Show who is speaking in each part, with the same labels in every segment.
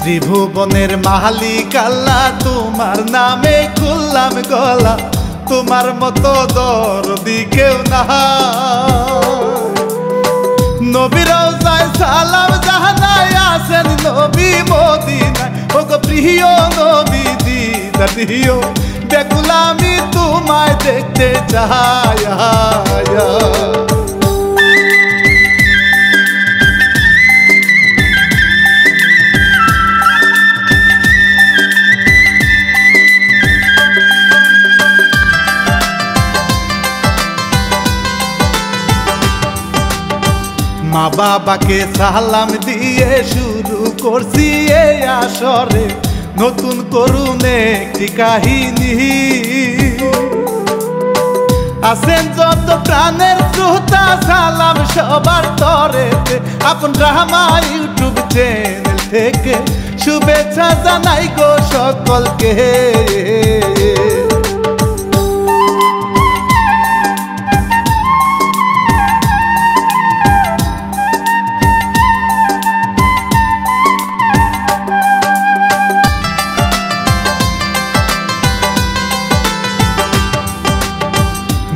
Speaker 1: त्रिभुवनेर मालिक आल्लाह तुम्हार नामे खुल्लाम गला तुम्हार मतो दरदी केउ नाई नबी रওজায় सालाम জানাই আছেন नबी মদিনায় ওগো প্রিয় নবী দিদার দিও ব্যাকুল আমি তোমায় দেখতে চাই माँ बाबा के सालाम दिए शुरू करছি এই আসরে নতুন করুন একটি কাহিনী আছেন যত প্রাণের শ্রোতা সালাম সবার তরেতে আপন রাহমা ইউটিউব চ্যানেল থেকে শুভেচ্ছা জানাই গো সকলকে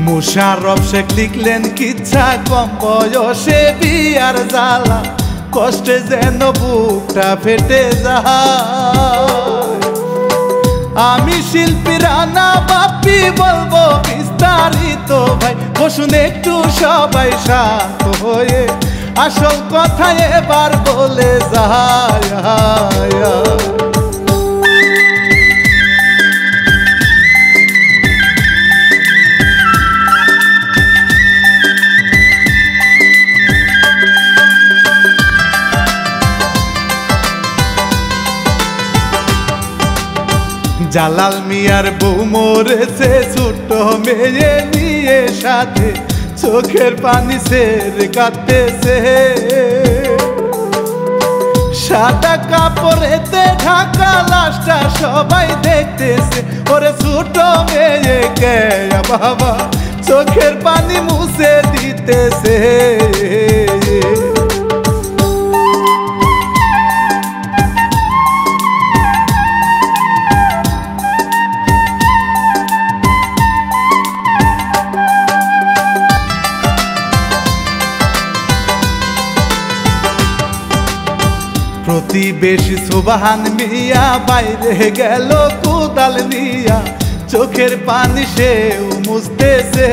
Speaker 1: मुशारफ शेख लिखलेन किच्छा कम बयसे बियार जाला कष्टे जेन बुकटा फेटे जाय आमी शिल्पी राना बाप्पी बोलबो विस्तारित भाई बसुन एकटू सबाई शांत हये आसल कथा एबार बोले जाय জালাল মিয়ার বউ মরেছে ছোট মেয়ে নিয়ে সাথে চোখের পানি ছেড়ে কাঁদতেছে সাদা কাপড়েতে ঢাকা লাশটা সবাই দেখতেছে ওরে ছোট মেয়ে কে বাবা চোখের পানি মুছে দিতেছে प्रतिबेशी सुबहान मिया बाइरे गेलो कुदाल निया चोखेर पानी से मुछतेছে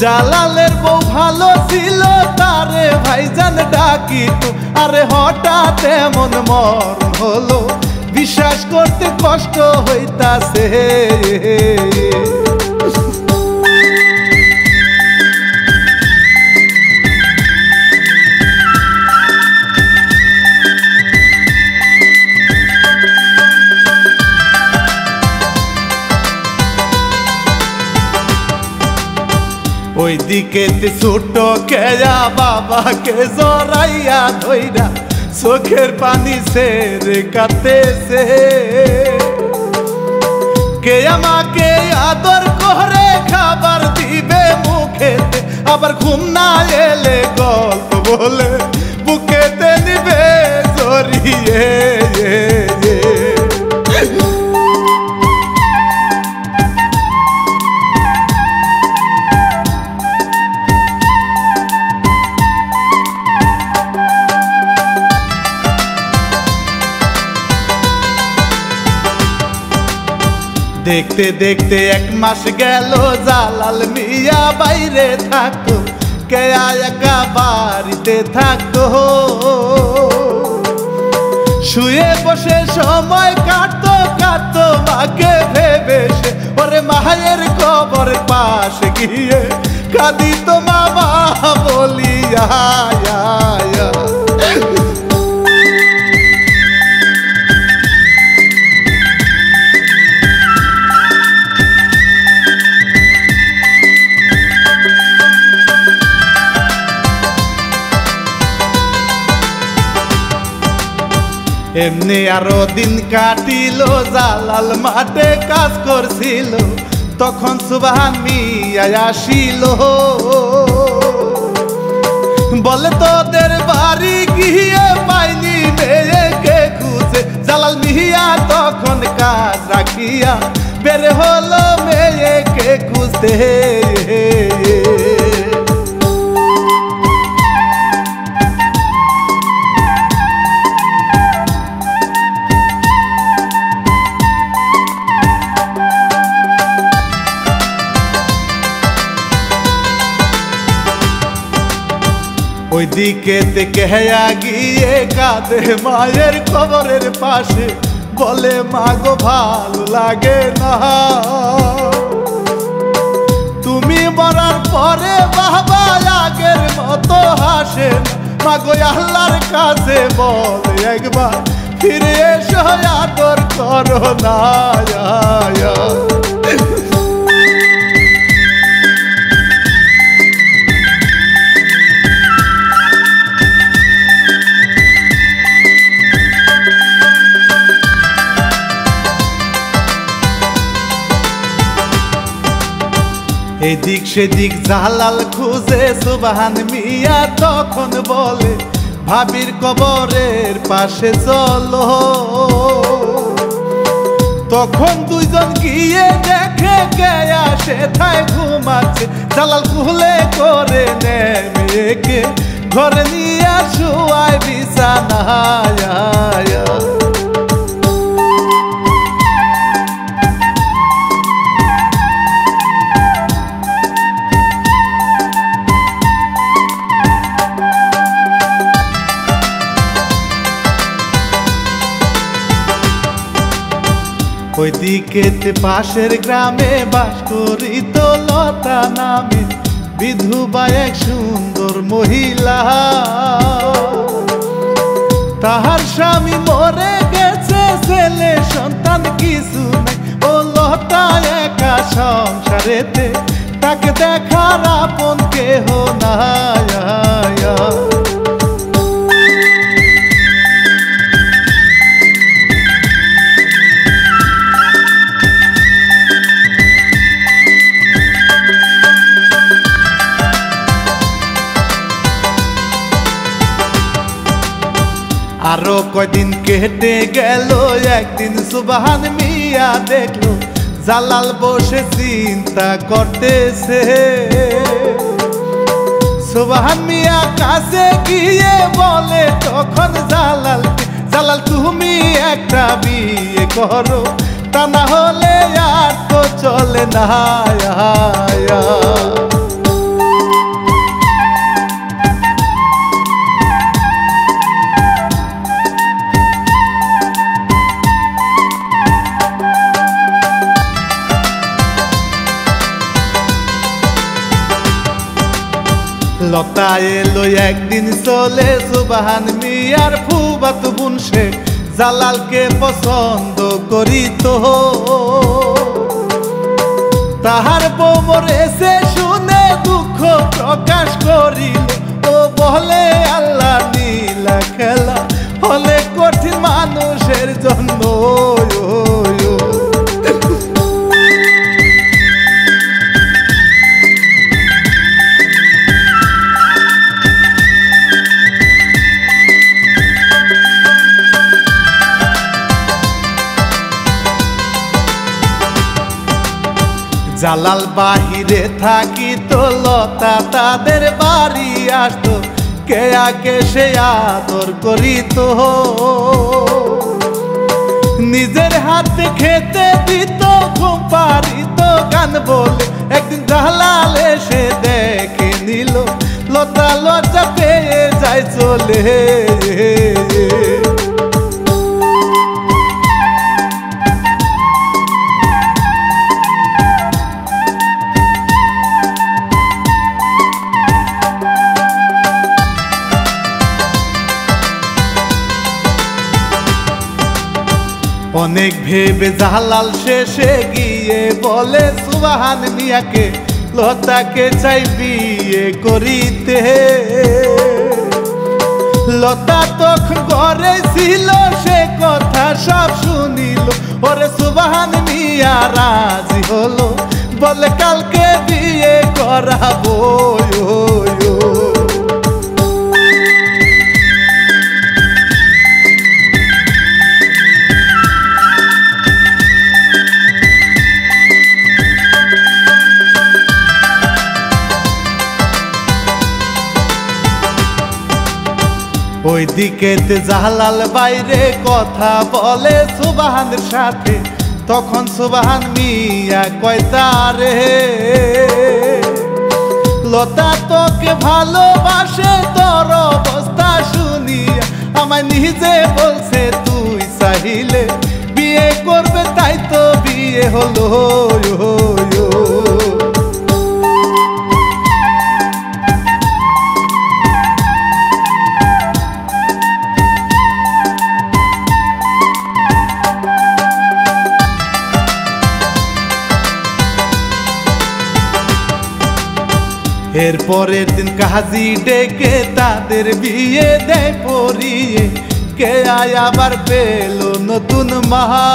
Speaker 1: জালালের বউ ভালো ছিল তারে ভাইজান ডাকিত আরে হঠাৎ এমন মরণ হলো বিশ্বাস করতে কষ্ট হইতাছে ওই দিকে ছোট কেয়া বাবাকে জড়াইয়া ধইরা চোখের পানি ছেড়ে কাঁদতেছে কে আমাকে আদর করে খাবার দিবে মুখেতে আবার ঘুম না এলে গল্প বলে বুকেতে নিবে জড়িয়ে देखते देखते एक मास गेलो জালাল মিয়া বাইরে থাকতো কেয়া একা বাড়িতে থাকতো শুয়ে বসে সময় কাটতো কাটতো মাকে ভেবে সে ওরে মায়ের কবর পাশে গিয়ে কাঁদিত মামা বলিয়া এমনি আরো দিন কাটিলো জালাল মাঠে কাজ করছিল তখন সুবহান মিয়া আসিল বলে তোদের বাড়ি গিয়ে পাইনি বের হলো মেয়েকে খুঁজতে। ওইদিকে থেকে গিয়ে কাঁদে মায়ের কবরের পাশে, বলে মা গো ভালো লাগে না, তুমি মরার পরে বাবা আগের মতো হাসে না। মা গো আল্লাহর কাছে বলে একবার ফিরে এসো, আদর করো না। এদিক সেদিক জালাল খুঁজে সুবহান মিয়া তখন বলে ভাবির কবরের পাশে চলো। তখন দুইজন গিয়ে দেখে গেয়া সেথায় ঘুমাচ্ছে, জালাল কুলে করে নেয় মেয়েকে ঘরে নিয়ে শুয়ায় বিছানায়। ওইদিকে পাশের গ্রামে বাস করিত লতা নামে বিধবা এক সুন্দর মহিলা। তাহার স্বামী মরে গেছে, ছেলে সন্তান কিছু নাই, ও লতা একা সংসারেতে, তাকে দেখার আপন কেহ নাই। আরো কয়দিন কেটে গেল, একদিন সুবহান মিয়া দেখলো জালাল বসে চিন্তা করতেছে। সুবহান মিয়া কাছে গিয়ে বলে তখন জালাল, জালাল তুমি একটা বিয়ে করো, তা না হলে আর তো চলে না। লতা এলো একদিন চলে, সুবহান মিয়ার ফুফাতো বোন সে জালালকে পছন্দ করিত। তাহার বউ মরেছে শুনে দুঃখ প্রকাশ করিল, ও বলে আল্লাহ নীলা খেলা হলে কঠিন মানুষের জন্য। জালাল বাহিরে থাকিত, লতা তাদের বাড়ি আসতো, কেয়াকে সে আদর করিত, নিজের হাতে খেতে দিত, ঘুম পাড়িত গান বলে। একদিন জালাল এসে দেখে নিল, লতা লজ্জা পেয়ে যায় চলে। অনেক ভেবে জালাল শেষে গিয়ে বলে সুবহান মিয়াকে, লতাকে চাই বিয়ে করিতে। লতা তখন ঘরে ছিল, সে কথা সব শুনিল, ওরে সুবহান মিয়া রাজি হলো, বলে কালকে বিয়ে করাবো। ওইদিকে জালাল বাইরে কথা বলে সুবহানের সাথে, তখন সুবহান মিয়া কয় তারে লতা তোকে ভালোবাসে, তোর অবস্থা শুনিয়া আমায় নিজে বলছে তুই চাইলে বিয়ে করবে, তাই তো বিয়ে হলো। এরপরের দিন কাজী ডেকে তাদের বিয়ে দেয় পরিয়ে, কে আবার পেল নতুন মাহা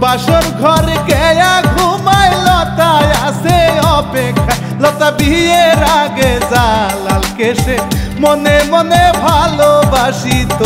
Speaker 1: বাসর ঘরে কেয়া ঘুমায়, লতায় আছে অপেক্ষা, লতা বিয়ের আগে জালাল কেসে মনে মনে ভালোবাসিত।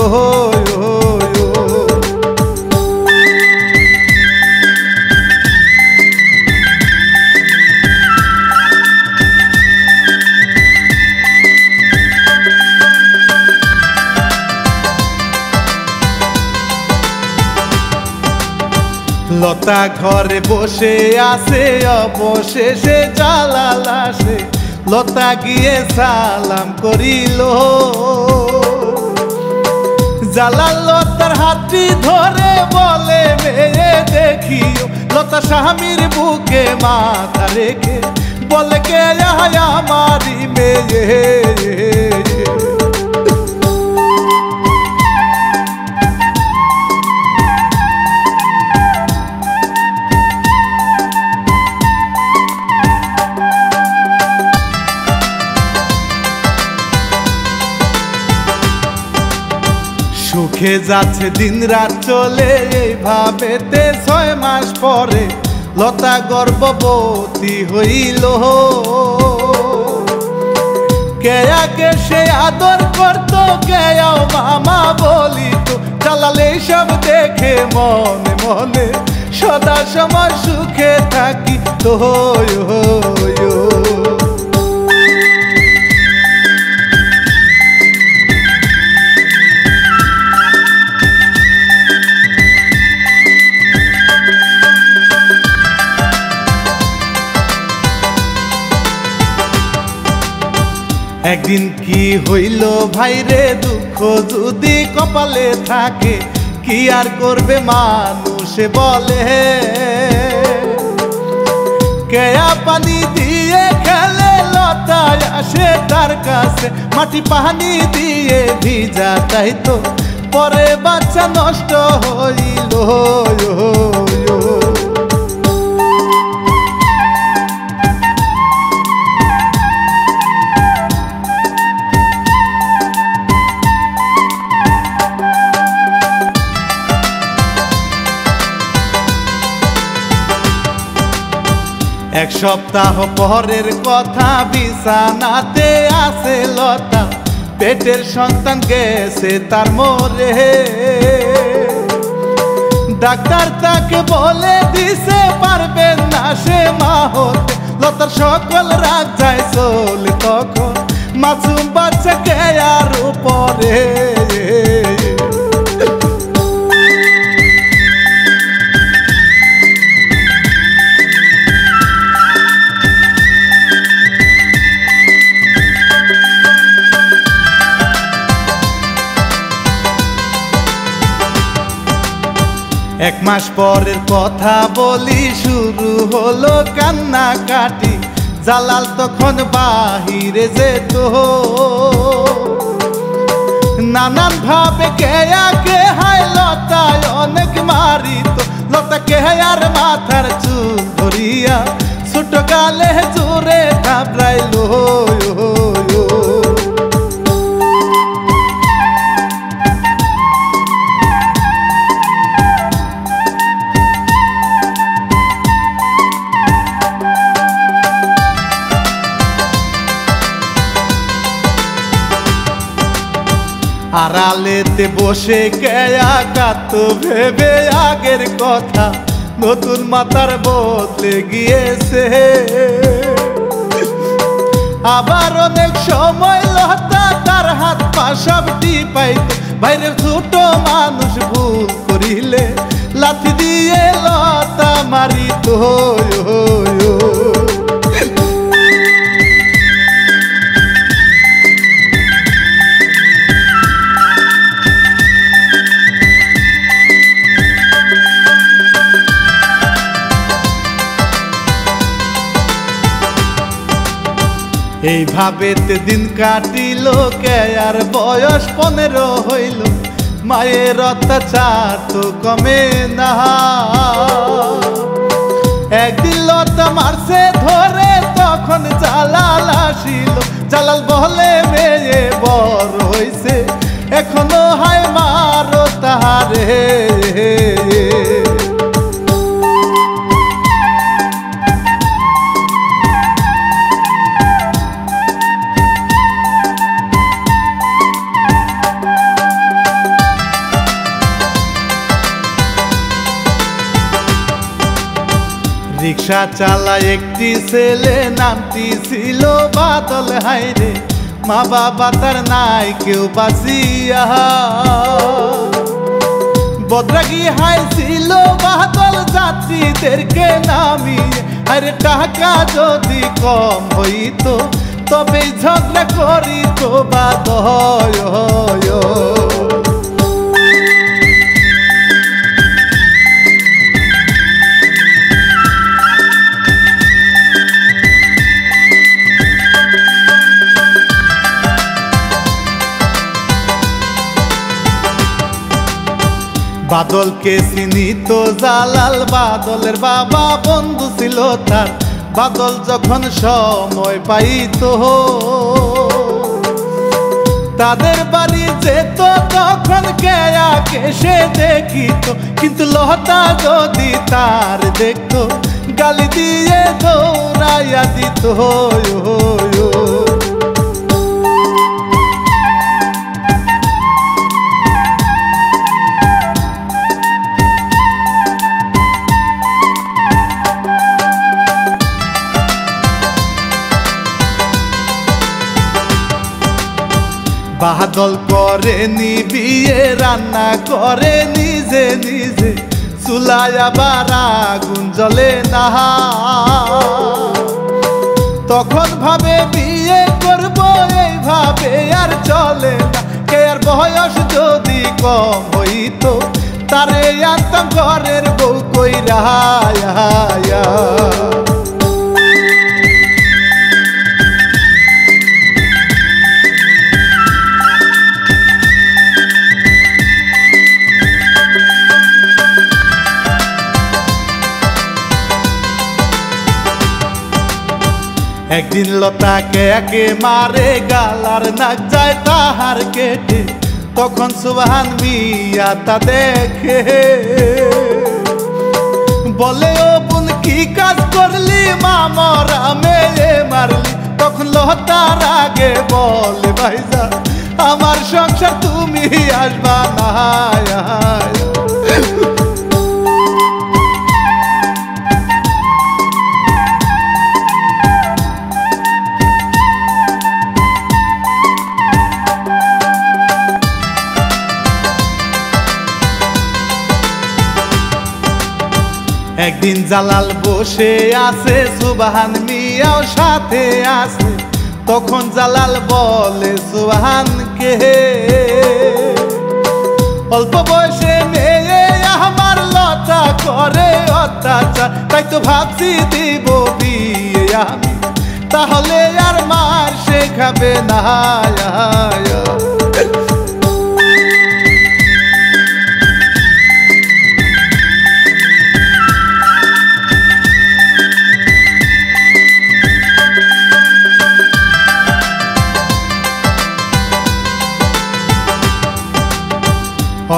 Speaker 1: লতা ঘরে বসে আছে, অবশেষে জালাল আসে, লতা গিয়ে সালাম করিল। জালাল লতার হাতটি ধরে বলে মেয়ে দেখিও, লতা স্বামীর বুকে মাথা রেখে বলে কে আমারি মেয়ে। সুখে যাচ্ছে দিন রাত চলে, এইভাবেতে 6 মাস পরে লতা গর্ভবতী হইল। কেয়াকে সে আদর করত, কেয়াও মামা বলিত, জালাল এইসব দেখে মনে মনে সদা সময় সুখে থাকি তো। একদিন কি হইল ভাইরে, দুঃখ যদি কপালে থাকে কি আর করবে মানুষে বলে, কেয়া পানি দিয়ে খেলে, লতায় আসে তার কাছে মাটি পানি দিয়ে ভিজা, তাই তো পরে বাচ্চা নষ্ট হইল। এক সপ্তাহ পরের কথা, বিছানাতে আছে লতা, পেটের সন্তান গেছে তার মরে। ডাক্তার তাকে বলে দিছে পারবে না সে মা হতে, লতার সকল রাগ যায় চলে তখন মাসুম বাচ্চা কেয়ার উপরে। এক মাস পরের কথা বলি, শুরু হলো কান্নাকাটি, জালাল তখন বাহিরে যেত, নানান ভাবে কেয়াকে হায় লতায় অনেক মারিত, লতা কেয়ার মাথার চুল ধরিয়া ছোট গালে জোরে থাপড়াইল। আড়ালেতে বসে কেয়া কাত ভেবে আগের কথা, নতুন মাতার বদলে গিয়েছে। আবার অনেক সময় লতা তার হাত পা সব টিপাইতো। বাইরে ছোট মানুষ ভুল করিলে লাথি দিয়ে লতা মারিত। এইভাবেতে দিন কাটিল কে আর বয়স 15 হইল। মায়ের অত্যাচার তো কমে না। একদিন লতা মারছে ধরে তখন জালাল আসিল। জালাল বলে মেয়ে বড় হইছে এখনো হায় মারো তাহারে। রিক্সা চালায় একটি ছেলে নামটি ছিল বাদল। হায়রে মা বাবা তার নাই কেউ বাঁচিয়া। বদরাগি হাই ছিল বাদল যাত্রীদেরকে নামিয়ে। আরে টাকা যদি কম হইতো তবে ঝগড়া করিত বাদল। বাদলকে চিনিত জালাল, বাদলের বাবা বন্ধু ছিল তার। বাদল যখন সময় পাইত তাদের বাড়ি যেত তখন কেয়াকে সে দেখিত। কিন্তু লতা যদি তার দেখত গালি দিয়ে দৌড়াইয়া দিত। বাদল করেনি বিয়ে, রান্না করে নিজে নিজে। চুলায় আবার আগুন জ্বলে না। তখন ভাবে বিয়ে করব এইভাবে আর চলে না। কে আর বয়স যদি কম হইতো তারে আনতাম ঘরের বউ কইরা। একদিন লতাকে একে মারে গালার নাক যায় তাহার কেটে। তখন সুবহান মিয়া তা দেখে বলে ও বোন কি কাজ করলি, মা মরা মেয়ে মারলি। তখন লতার আগে বলে ভাইজা আমার সংসার তুমি আসবা না। একদিন জালাল বসে আছে, সুবহান মিয়াও সাথে আছে। তখন জালাল বলে সুবহানকে অল্প বয়সে মেয়ে আমার লতা করে অত্যাচার। তাই তো ভাবছি দিব বিয়ে আমি, তাহলে আর মার শেখাবে না।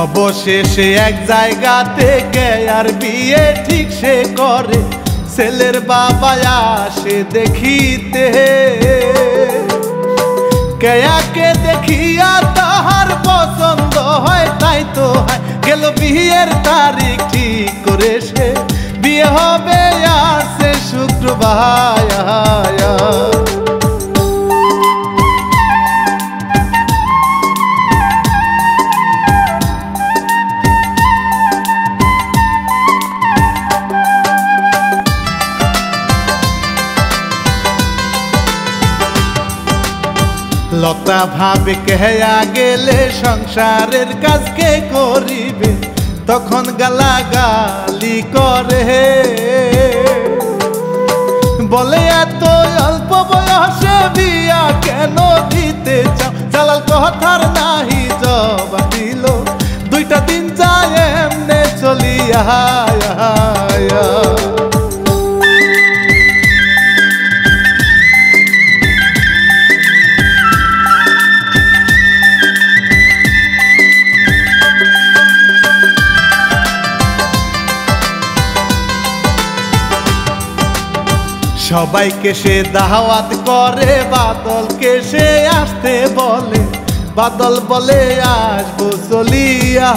Speaker 1: অবশেষে এক জায়গাতে কেয়ার বিয়ে ঠিক সে করে। ছেলের বাবা আসে দেখিতে, কেয়াকে দেখিয়া তাহার পছন্দ হয়। তাই তো গেল বিয়ের তারিখ ঠিক করে সে। বিয়ে হবে আর সে শুক্রবার। লতা ভাবে কেয়া গেলে সংসারের কাজ কে করিবে, তখন গালাগালি করে বলে এত অল্প বয়সে বিয়া কেন দিতে চাও। জালাল কথার নাহি জবাব দিল, 2টা দিন যায় এমনে চলিয়া। সবাইকে সে দাওয়াত করে, বাদলকে সে আসতে বলে। বাদল বলে আসবো চলিয়া।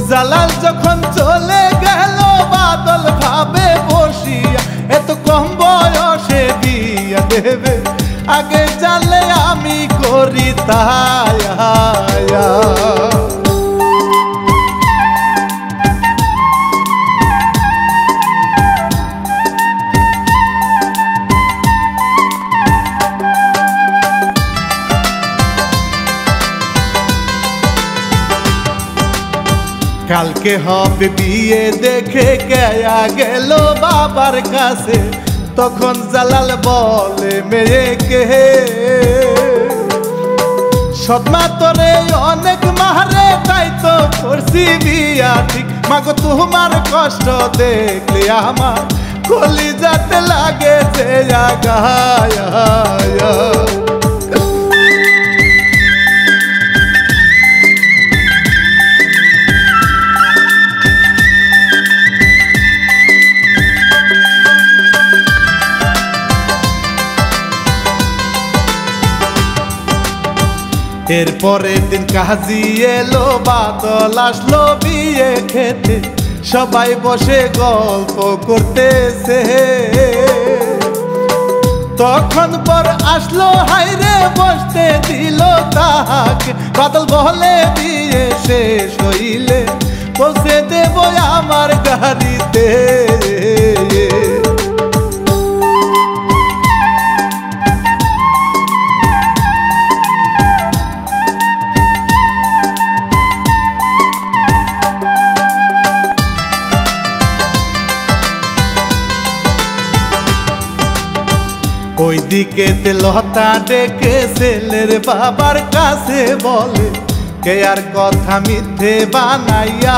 Speaker 1: জালাল যখন চলে গেল বাদল ভাবে বসিয়া, এত কম বয়সে বিয়া দেবে, আগে জানলে আমি করি তাই। কালকে হবে বিয়ে দেখে কেয়া গেল বাবার কাছে, তখন জালাল বলে মেয়েকে সদমা তোরে অনেক মারে, তাই তো করছি বিয়া ঠিক। মাগো তোমার কষ্ট দেখলে আমার কলিজাতে লাগে যে আগায়া। এরপরের দিন কাজী এলো, বাদল আসলো বিয়ে খেতে, সবাই বসে গল্প করতেছে। তখন পর আসলো, হাইরে বসতে দিল তাহাকে। বাদল বলে বিয়ে শেষ হইলে পৌঁছে দেব আমার গাড়িতে। ওইদিকে লতা ডেকে ছেলের বাবার কাছে বলে, কে আর কথা মিথ্যে বানাইয়া।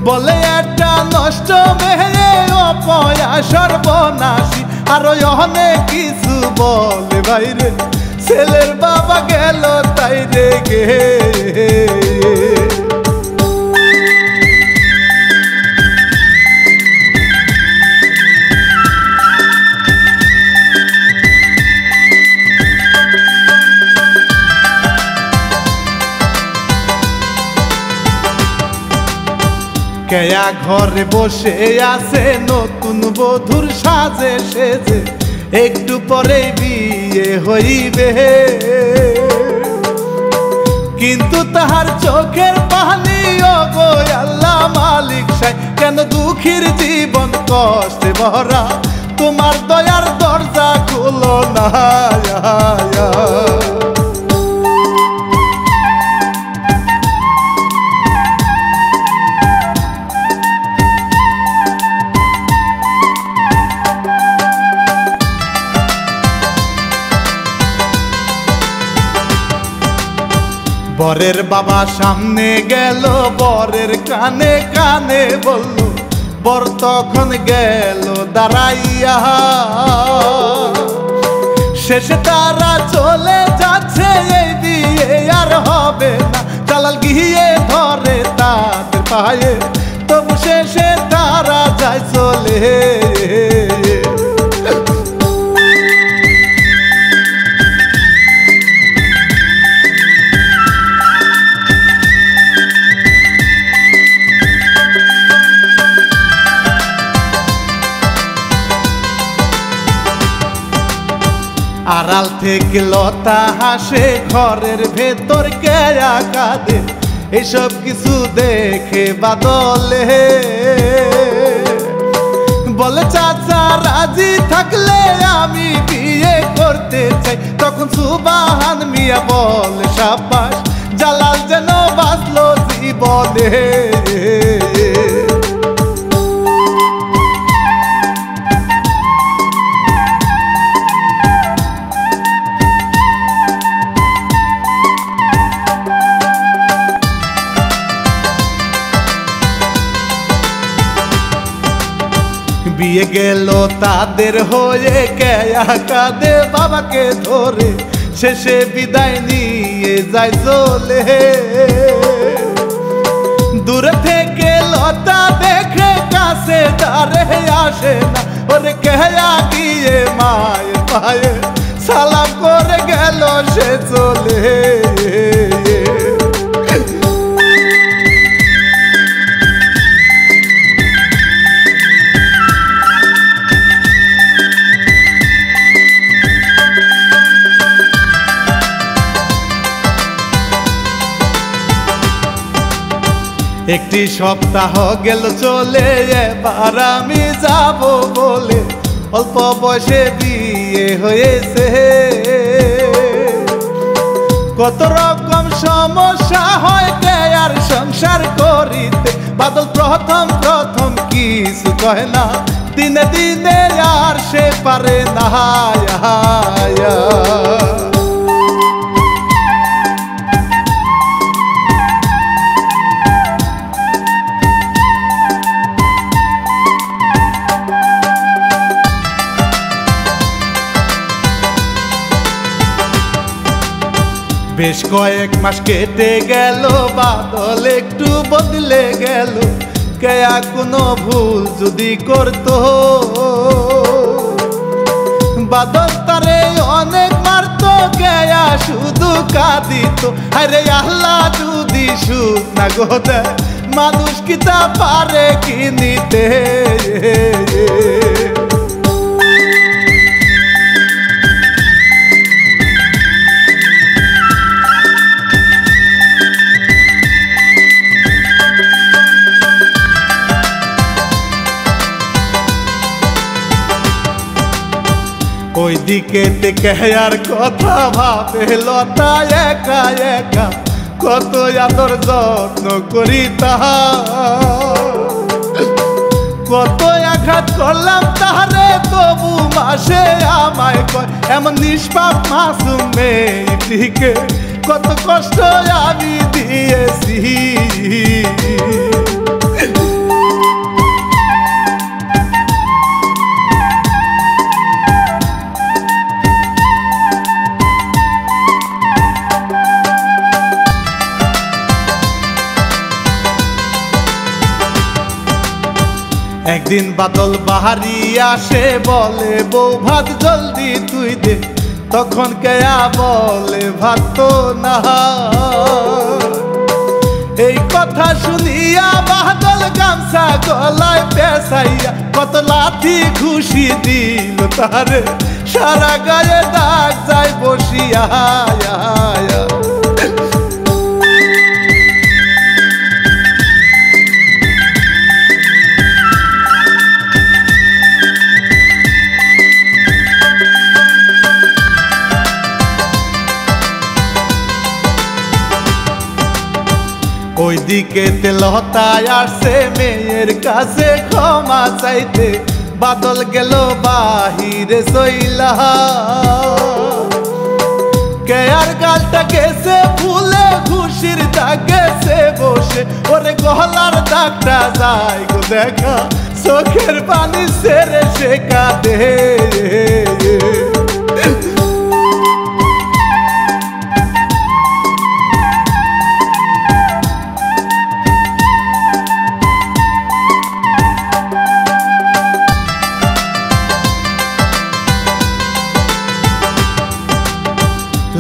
Speaker 1: বলে একটা নষ্ট মেয়ে অপয়া সর্বনাশী, আরো অনেক কিছু বলে বাইরে। ছেলের বাবা গেল তাই রেগে। কেয়া ঘরে বসে আছে নতুন বধূর সাজে সেজে, একটু পরে বিয়ে হইবে। কিন্তু তাহার চোখের পানি ওগো আল্লাহ মালিক সাই, কেন দুঃখীর জীবন কষ্টে ভরা, তোমার দয়ার দরজা খুলো না। বরের বাবা সামনে গেল, বরের কানে কানে বলল, বর তখন গেল দাঁড়াইয়া। শেষে তারা চলে যাচ্ছে, এই বিয়ে আর হবে না। জালাল গিয়ে ধরে তাদের পায়ে, তবু শেষে তারা যায় চলে। আড়াল থেকে লতা হাসে, ঘরের ভেতর কেয়া কাঁদে। এসব কিছু দেখে বাদলে বলে, চাচা রাজি থাকলে প্রথম সুবহান মিয়া বলে সাব্বাস, জালাল যেন বাঁচলো জীবনে। বিয়ে গেল তাদের হয়ে, কেয়া কাঁদে বাবাকে ধরে, শেষে বিদায় নিয়ে যায় চলে। দূর থেকে লতা দেখে কাছে দাঁড়ে আসে না, ওরে কেয়া গিয়ে মায়ের পায়ে সালাম করে গেল সে চলে। একটি সপ্তাহ গেল চলে, এবার আমি যাব বলে অল্প বয়সে বিয়ে হয়েছে। কত রকম সমস্যা হয় কেয়ার সংসার করিতে, বাদল প্রথম প্রথম কিছু কয় না, দিনে দিনে আর সে পারে না। বেশ কয়েক মাস কেটে গেল, বাদল একটু বদলে গেল। কেয়া কোনো ভুল যদি করতো, বাদল তারে অনেক মারতো, কেয়া শুধু কাঁদিত। আরে আল্লাহ যদি সুখ না গো দেয়, মানুষ কি তা পারে কি নিতে। ওইদিকে কেয়ার কথা ভাবে লতা একা একা, কত আদর যত্ন করি তাহা, কত আঘাত করলাম তাহারে, তবু মাসে আমায় কয় এমন নিষ্পাপ মাসুম মেয়েটিকে কত কষ্ট আমি দিয়েছি। একদিন বাদল বাহারি আসে, বলে বউ ভাত জলদি তুই দে, তখন কেয়া বলে ভাত তো না। এই কথা শুনিয়া বাদল গামছা গলায় পেঁচাইয়া কত লাঠি ঘুষি দিল তারে, সারা গায়ে দাগ যায় বসিয়া। ওইদিকে লতায় আসছে মেয়ের কাছে ক্ষমা চাইতে, বাদল গেল বাহিরে চইলা। কেয়ার গালটা গেছে ফুলে, খুশির দাগ গেছে বসে, ওরে গলার দাগটা যায় গো দেখা, চোখের পানি ছেড়ে সে কাঁদে।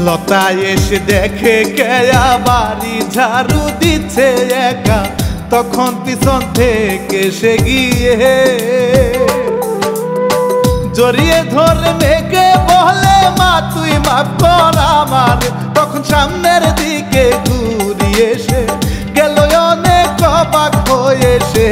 Speaker 1: লতা এসে দেখে কেয়া বাড়ি ঝাড়ু দিচ্ছে একা, তখন পিছন থেকে সে গিয়ে জড়িয়ে ধরে মেয়েকে বলে মা তুই মাফ কর আমার, তখন সামনের দিকে ঘুরিয়ে এসে গেল অনেক অবাক হয়ে সে।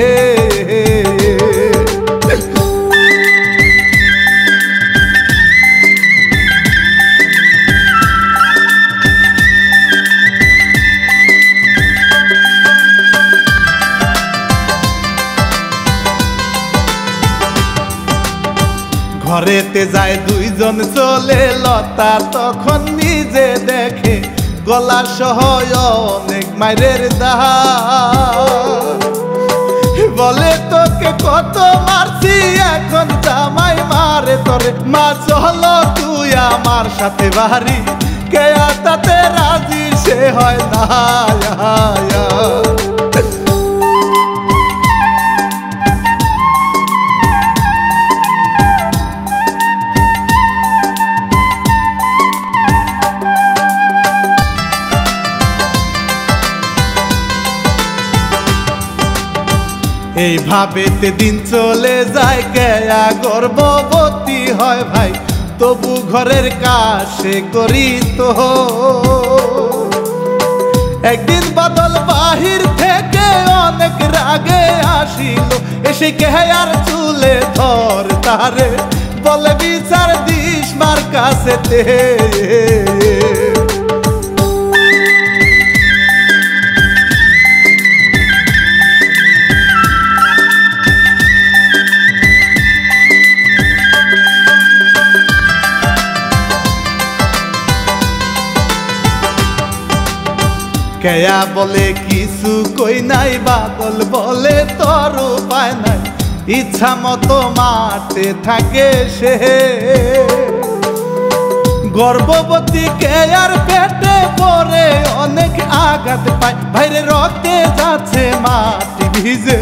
Speaker 1: ঘরেতে যায় দুইজন চলে, লতা তখন নিজে দেখে গলা সহ অনেক মায়ের দাগ। বলে তোকে কত মারছি, এখন জামাই মারে তোরে, মা চলো তুই আমার সাথে বাড়ি, কে তাতে রাজি সে হয় না। এইভাবেতে দিন চলে যায়, কেয়া গর্ভবতী হয় ভাই, তবু ঘরের কাছে করি তো। একদিন বাদল বাহির থেকে অনেক রাগে আসিল, এসে কেয়ার চুলে ধর তারে, বলে বিচার দিস মার কাছেতে। কেয়া বলে কিছু কই নাই, বাদল বলে তোর উপায় নাই, ইচ্ছা মতো মারতে থাকে সে। গর্ভবতী কেয়ার পেটে পরে অনেক আঘাত পায়, ভাইরে রক্তে যাচ্ছে মাটি ভিজে,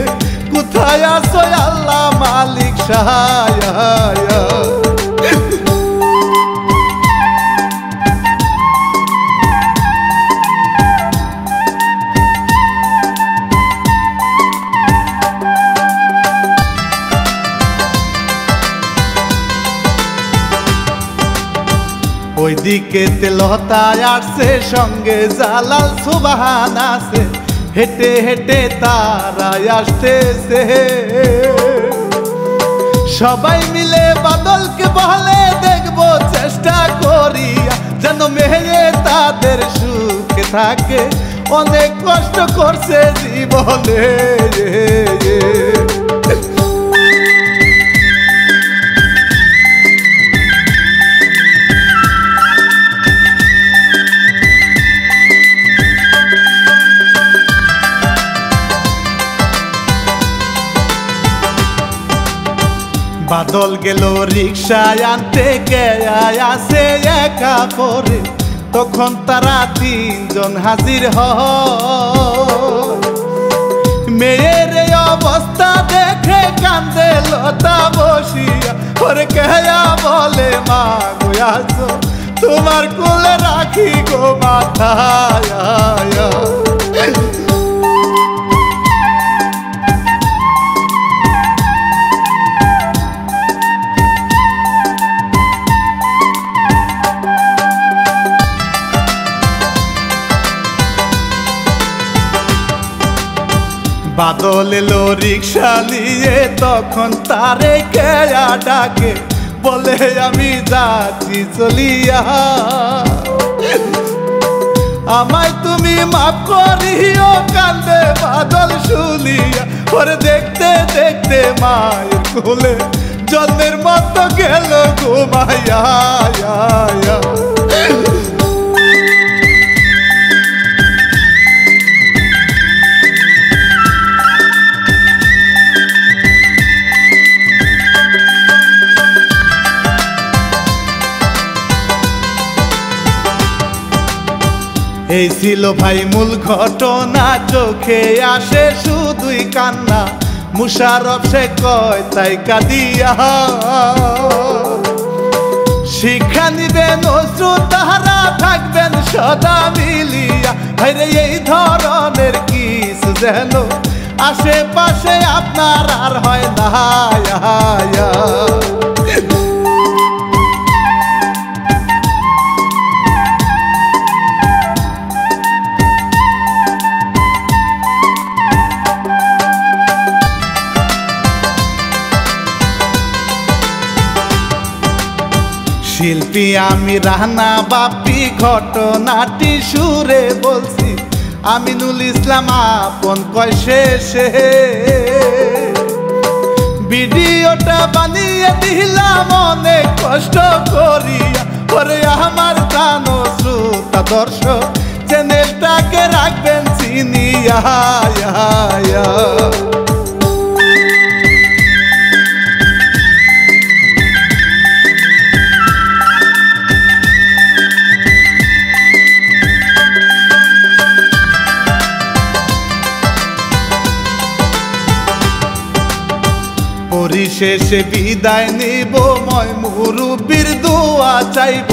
Speaker 1: কোথায় আছো আল্লাহ মালিক সহায়। ওইদিকে লতা আসছে, সঙ্গে জালাল সুবহান আছে, হেঁটে হেঁটে তারা আসতেছে। সবাই মিলে বাদলকে বলে দেখবো চেষ্টা করিয়া, যেন মেয়ে তাদের সুখে থাকে, অনেক কষ্ট করছে জীবনে। বাদল গেল রিক্সায় আনতে, কেয়া আসে একা পরে, তখন তারা তিনজন হাজির হয়। মেয়ের অবস্থা দেখে কান্দে লতা বসিয়া, ওরে কেয়া বলে মা গো আসো, তোমার কোলে রাখি গো মাথায়। বাদল এলো রিক্সা নিয়ে, তখন তারে কেয়া ডাকে, বলে আমি যাচ্ছি চলিয়া, আমায় তুমি মাফ করিও। কান্দে বাদল শুনিয়া, ওরে দেখতে দেখতে মায়ের কোলে জন্মের মতো গেল ঘুমাইয়া। এই ছিল ভাই মূল ঘটনা, চোখে আসে শুধুই কান্না, মুশারফ সে কয় তাই কাঁদিয়া। শিক্ষা নিবেন অশ্রু তাহারা, থাকবেন সদা মিলিয়া, ভাইরে এই ধরনের কিছু যেন আশেপাশে আপনার আর হয় না। শিল্পী আমি রানা বাপি, ঘটনাটি সুরে বলছি, আমিনুল ইসলাম আপন কয় শেষে। ভিডিওটা বানিয়ে দিলাম অনেক কষ্ট করিয়া, ওরে আমার জানো শ্রোতা দর্শক চ্যানেলটাকে রাখবেন চিনিয়া। পরিশেষে বিদায় নিব, ময় মুরুব্বির দোয়া চাইব,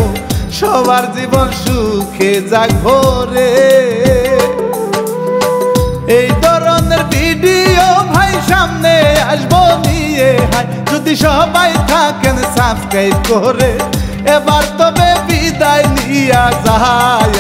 Speaker 1: সবার জীবন সুখে যাক ভরে। এই ধরনের ভিডিও ভাই সামনে আসবো নিয়ে, হাই যদি সবাই থাকেন সাবস্ক্রাইব করে, এবার তবে বিদায় নিয়া যায়।